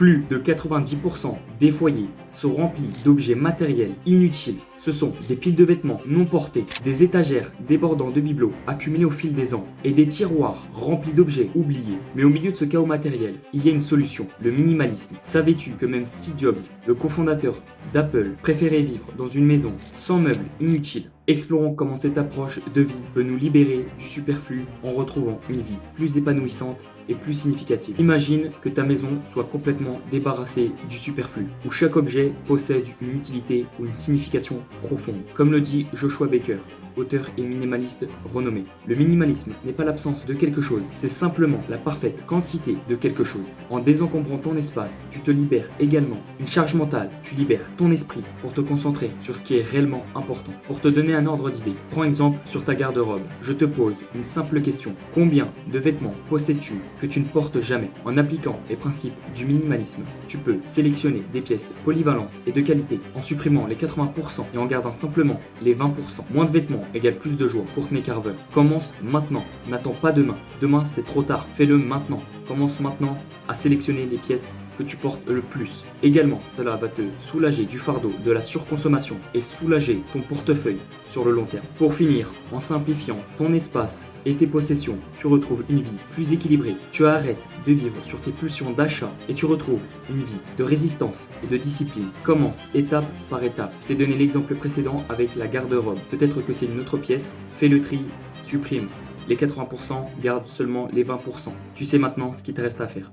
Plus de 90% des foyers sont remplis d'objets matériels inutiles. Ce sont des piles de vêtements non portés, des étagères débordant de bibelots accumulés au fil des ans et des tiroirs remplis d'objets oubliés. Mais au milieu de ce chaos matériel, il y a une solution, le minimalisme. Savais-tu que même Steve Jobs, le cofondateur d'Apple, préférait vivre dans une maison sans meubles inutiles? Explorons comment cette approche de vie peut nous libérer du superflu en retrouvant une vie plus épanouissante et plus significative. Imagine que ta maison soit complètement débarrassée du superflu, où chaque objet possède une utilité ou une signification profonde. Comme le dit Joshua Baker, auteur et minimaliste renommé. Le minimalisme n'est pas l'absence de quelque chose, c'est simplement la parfaite quantité de quelque chose. En désencombrant ton espace, tu te libères également une charge mentale, tu libères ton esprit pour te concentrer sur ce qui est réellement important. Pour te donner un ordre d'idée, prends exemple sur ta garde-robe. Je te pose une simple question. Combien de vêtements possèdes-tu que tu ne portes jamais? En appliquant les principes du minimalisme, tu peux sélectionner des pièces polyvalentes et de qualité en supprimant les 80% et en gardant simplement les 20%. Moins de vêtements égale plus de joie. Courtney Carver. Commence maintenant. N'attends pas demain. Demain, c'est trop tard. Fais-le maintenant. Commence maintenant à sélectionner les pièces que tu portes le plus. Également, cela va te soulager du fardeau de la surconsommation et soulager ton portefeuille sur le long terme. Pour finir, en simplifiant ton espace et tes possessions, tu retrouves une vie plus équilibrée. Tu arrêtes de vivre sur tes pulsions d'achat et tu retrouves une vie de résistance et de discipline. Commence étape par étape. Je t'ai donné l'exemple précédent avec la garde-robe. Peut-être que c'est une autre pièce. Fais le tri, supprime les 80%, garde seulement les 20%. Tu sais maintenant ce qu'il te reste à faire.